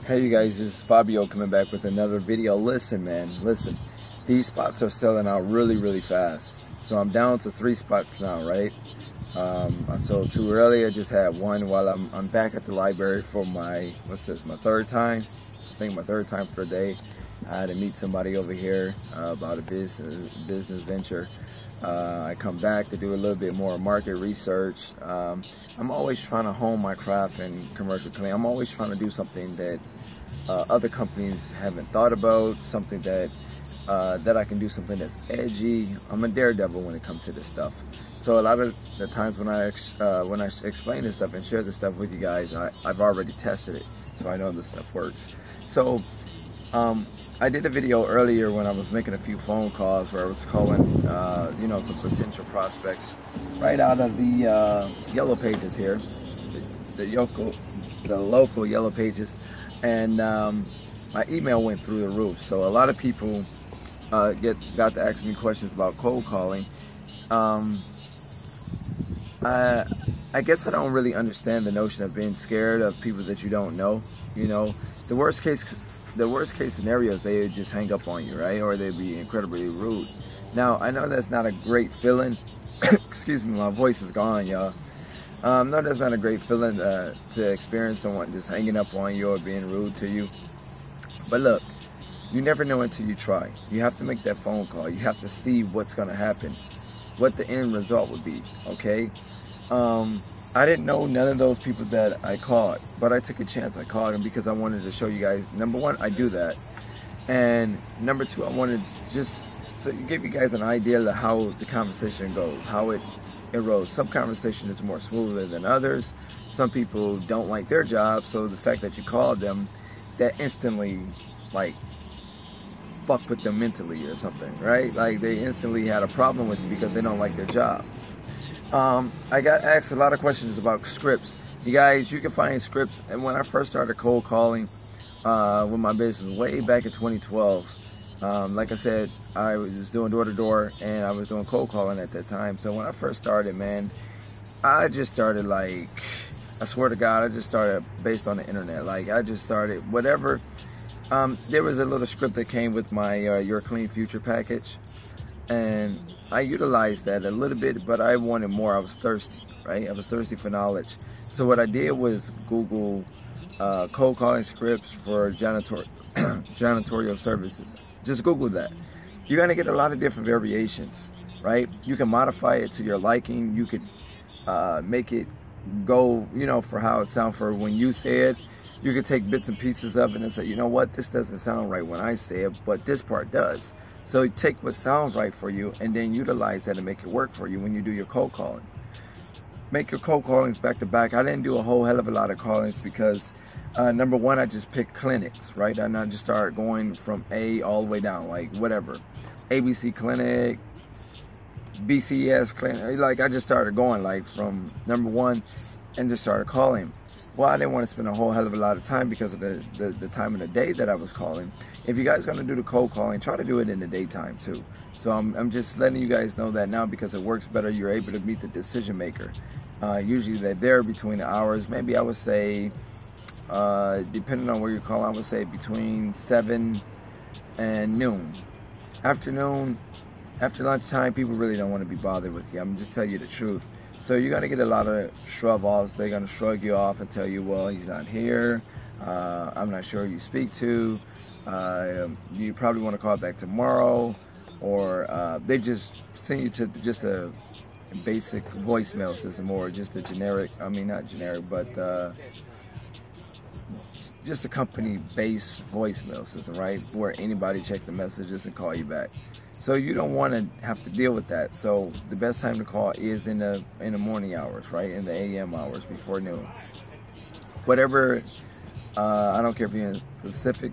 Hey you guys, this is Fabio coming back with another video. Listen man, listen. These spots are selling out really fast. So I'm down to 3 spots now, right? I sold 2 earlier, I just had 1 while I'm back at the library for my, what's this, my 3rd time? I think my 3rd time for the day. I had to meet somebody over here about a business venture. I come back to do a little bit more market research. I'm always trying to hone my craft in commercial cleaning. I'm always trying to do something that other companies haven't thought about, something that I can do something that's edgy. I'm a daredevil when it comes to this stuff. So a lot of the times when I explain this stuff and share this stuff with you guys, I've already tested it, so I know this stuff works. So I did a video earlier when I was making a few phone calls where I was calling, you know, some potential prospects right out of the yellow pages here, the local yellow pages, and my email went through the roof. So a lot of people got to ask me questions about cold calling. I guess I don't really understand the notion of being scared of people that you don't know. You know, the worst case scenario is they would just hang up on you, right? Or they'd be incredibly rude. Now, I know that's not a great feeling. Excuse me, my voice is gone, y'all. No, that's not a great feeling to experience someone just hanging up on you or being rude to you. But look, you never know until you try. You have to make that phone call. You have to see what's going to happen, what the end result would be, okay? I didn't know none of those people that I called, but I took a chance. I called them because I wanted to show you guys, number one, I do that. And number two, I wanted just so to give you guys an idea of how the conversation goes, how it erodes. Some conversation is more smoother than others. Some people don't like their job, so the fact that you called them, that instantly, like, fuck with them mentally or something, right? Like, they instantly had a problem with you because they don't like their job. I got asked a lot of questions about scripts. You guys, you can find scripts. And when I first started cold calling with my business way back in 2012, like I said, I was doing door-to-door and I was doing cold calling at that time. So when I first started, man, I just started like, I swear to God, I just started based on the internet. Like, I just started whatever. There was a little script that came with my Your Clean Future package. And I utilized that a little bit, but I wanted more. I was thirsty, right? I was thirsty for knowledge. So what I did was Google cold calling scripts for janitorial services. Just Google that. You're gonna get a lot of different variations, right? You can modify it to your liking. You could make it go, you know, for how it sounds for when you say it. You could take bits and pieces of it and say, you know what, this doesn't sound right when I say it, but this part does. So you take what sounds right for you and then utilize that and make it work for you when you do your cold calling. Make your cold callings back to back. I didn't do a whole hell of a lot of callings because number one, I just picked clinics, right? And I just started going from A all the way down, like whatever. ABC clinic, BCS clinic. Like, I just started going like from number one and just started calling. Well, I didn't want to spend a whole hell of a lot of time because of the time of the day that I was calling. If you guys are going to do the cold calling, try to do it in the daytime too. So I'm just letting you guys know that now because it works better. You're able to meet the decision maker. Usually they're there between the hours. Maybe I would say, depending on where you're calling, I would say between 7 and noon. Afternoon, after lunchtime, people really don't want to be bothered with you. I'm just telling you the truth. So you're going to get a lot of shrug offs. They're going to shrug you off and tell you, well, he's not here. I'm not sure who you speak to. You probably want to call back tomorrow. Or they just send you to just a basic voicemail system or just a generic, I mean, not generic, but just a company-based voicemail system, right? Where anybody check the messages and call you back. So you don't want to have to deal with that. So the best time to call is in the morning hours, right? In the AM hours before noon. Whatever, I don't care if you're in Pacific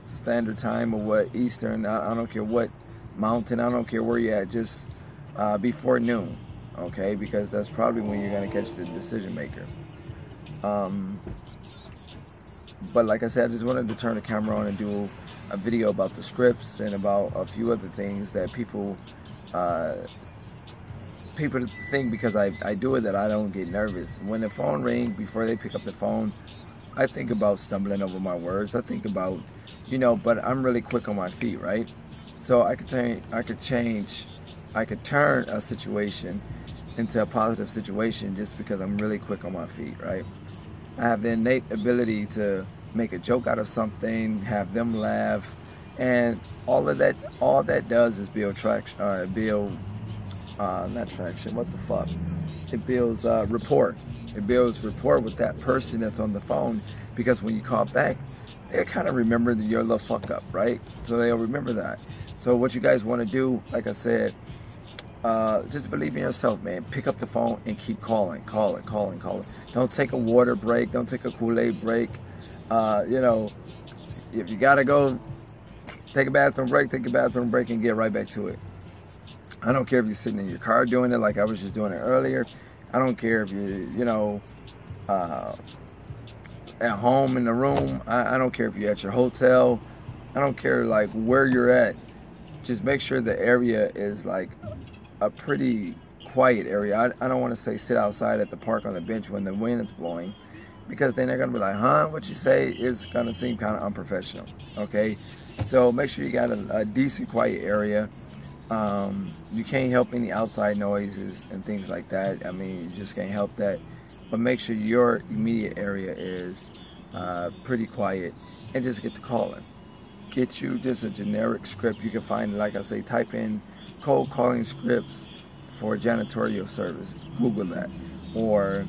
Standard Time or what, Eastern, I don't care what mountain, I don't care where you're at, just before noon, okay? Because that's probably when you're going to catch the decision maker. But like I said, I just wanted to turn the camera on and do a video about the scripts and about a few other things that people think because I do it that I don't get nervous. When the phone rings, before they pick up the phone, I think about stumbling over my words. I think about, you know, but I'm really quick on my feet, right? So I could turn a situation into a positive situation just because I'm really quick on my feet, right? I have the innate ability to make a joke out of something, have them laugh, and all that does is build traction, not traction, what the fuck? It builds rapport. It builds rapport with that person that's on the phone, because when you call back, they kind of remember your little fuck up, right? So they'll remember that. So what you guys want to do, like I said, just believe in yourself, man. Pick up the phone and keep calling. Don't take a water break. Don't take a Kool-Aid break. You know, if you gotta go take a bathroom break, and get right back to it. I don't care if you're sitting in your car doing it like I was just doing it earlier. I don't care if you know, at home in the room. I don't care if you're at your hotel. I don't care like where you're at. Just make sure the area is like a pretty quiet area. I don't want to say sit outside at the park on the bench when the wind is blowing, because then they're gonna be like, huh, what you say is gonna seem kind of unprofessional. Okay, so make sure you got a decent quiet area. You can't help any outside noises and things like that. I mean, you just can't help that. But make sure your immediate area is pretty quiet, and just get to calling. Get you just a generic script. You can find, like I say, type in cold calling scripts for janitorial service. Google that. Or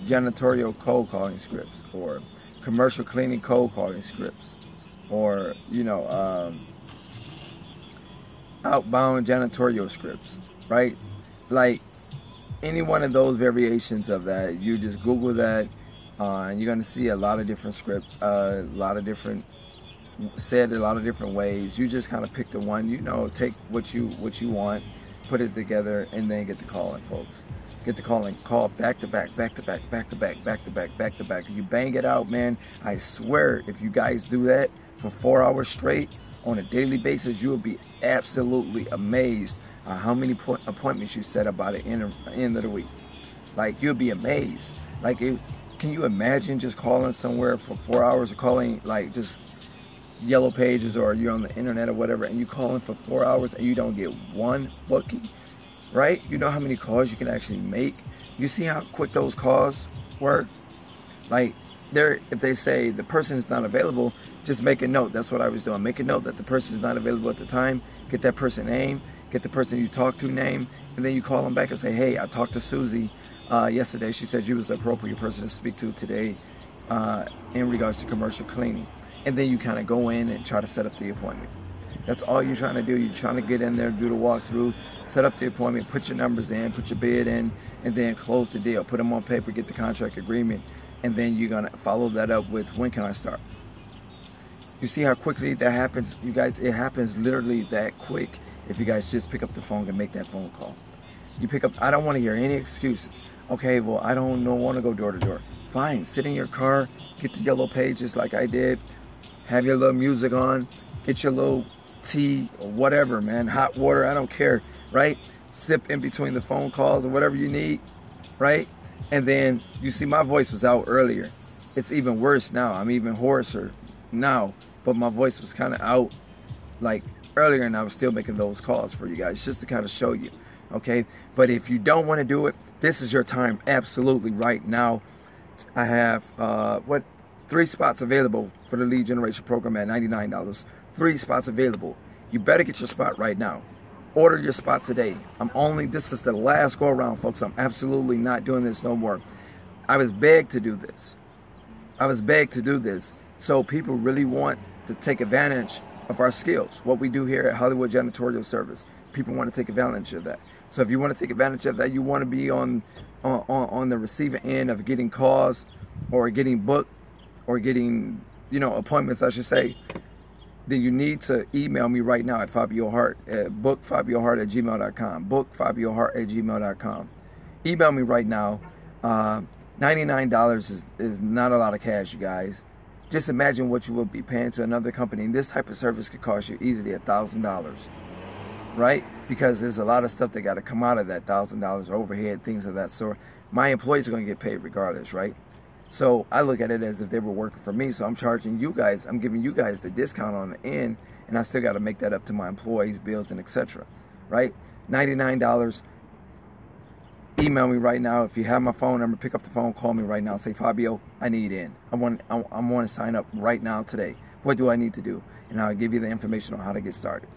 janitorial cold calling scripts, or commercial cleaning cold calling scripts, or, you know, outbound janitorial scripts, right? Like any one of those variations of that, you just Google that, and you're going to see a lot of different scripts, a lot of different said a lot of different ways. You just kind of pick the one, you know, take what you want, put it together, and then get to calling, folks. Get to calling, call back to back, back to back, back to back, back to back, back to back. If you bang it out, man, I swear, if you guys do that for 4 hours straight on a daily basis, you will be absolutely amazed at how many appointments you set up by the end of the week. Like, you'll be amazed. Like, can you imagine just calling somewhere for 4 hours, or calling like just Yellow Pages, or you're on the internet or whatever, and you calling for 4 hours and you don't get one booking, right? You know how many calls you can actually make? You see how quick those calls work? Like, if they say the person is not available, just make a note. That's what I was doing. Make a note that the person is not available at the time. Get that person name, get the person you talk to name, and then you call them back and say, hey, I talked to Susie yesterday. She said you was the appropriate person to speak to today in regards to commercial cleaning. And then you kind of go in and try to set up the appointment. That's all you're trying to do. You're trying to get in there, do the walkthrough, set up the appointment, put your numbers in, put your bid in, and then close the deal. Put them on paper, get the contract agreement, and then you're going to follow that up with, when can I start? You see how quickly that happens? You guys, it happens literally that quick if you guys just pick up the phone and make that phone call. You pick up, I don't want to hear any excuses. Okay, well, I don't want to go door to door. Fine, sit in your car, get the Yellow Pages like I did, have your little music on, get your little tea or whatever, man, hot water, I don't care, right? Sip in between the phone calls or whatever you need, right? And then, you see, my voice was out earlier. It's even worse now. I'm even hoarser now, but my voice was kind of out like earlier, and I was still making those calls for you guys just to kind of show you, okay? But if you don't want to do it, this is your time absolutely right now. I have 3 spots available for the lead generation program at $99. 3 spots available. You better get your spot right now. Order your spot today. This is the last go around, folks. I'm absolutely not doing this no more. I was begged to do this. So people really want to take advantage of our skills, what we do here at Hollywood Janitorial Service. People want to take advantage of that. So if you want to take advantage of that, you want to be on the receiving end of getting calls, or getting booked, or getting, you know, appointments, I should say, then you need to email me right now at Fabio Hart at bookfabiohart@gmail.com. Bookfabiohart@gmail.com. Email me right now. $99 is not a lot of cash, you guys. Just imagine what you would be paying to another company. This type of service could cost you easily $1,000, right? Because there's a lot of stuff that got to come out of that $1,000, overhead, things of that sort. My employees are going to get paid regardless, right? So I look at it as if they were working for me. So I'm charging you guys, I'm giving you guys the discount on the end, and I still got to make that up to my employees, bills, and etc. Right? $99. Email me right now. If you have my phone number, pick up the phone, call me right now. Say, Fabio, I need in. I want to sign up right now today. What do I need to do? And I'll give you the information on how to get started.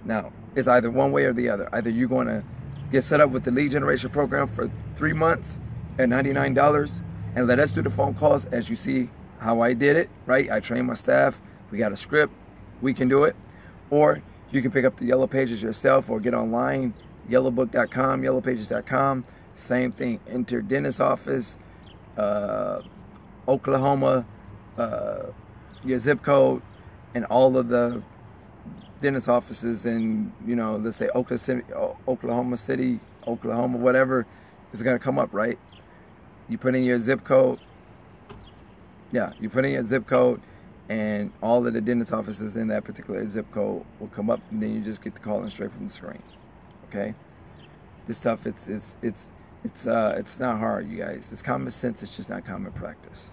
Now, it's either one way or the other. Either you're going to get set up with the lead generation program for 3 months at $99 and let us do the phone calls, as you see how I did it, right? I train my staff. We got a script. We can do it. Or you can pick up the Yellow Pages yourself or get online, yellowbook.com, yellowpages.com. Same thing. Enter dentist office, Oklahoma, your zip code, and all of the dentist offices in, let's say Oklahoma City, Oklahoma, whatever, is going to come up, right? You put in your zip code. Yeah, you put in your zip code, and all of the dentist offices in that particular zip code will come up, and then you just get the call in straight from the screen. Okay? This stuff, it's not hard, you guys. It's common sense. It's just not common practice.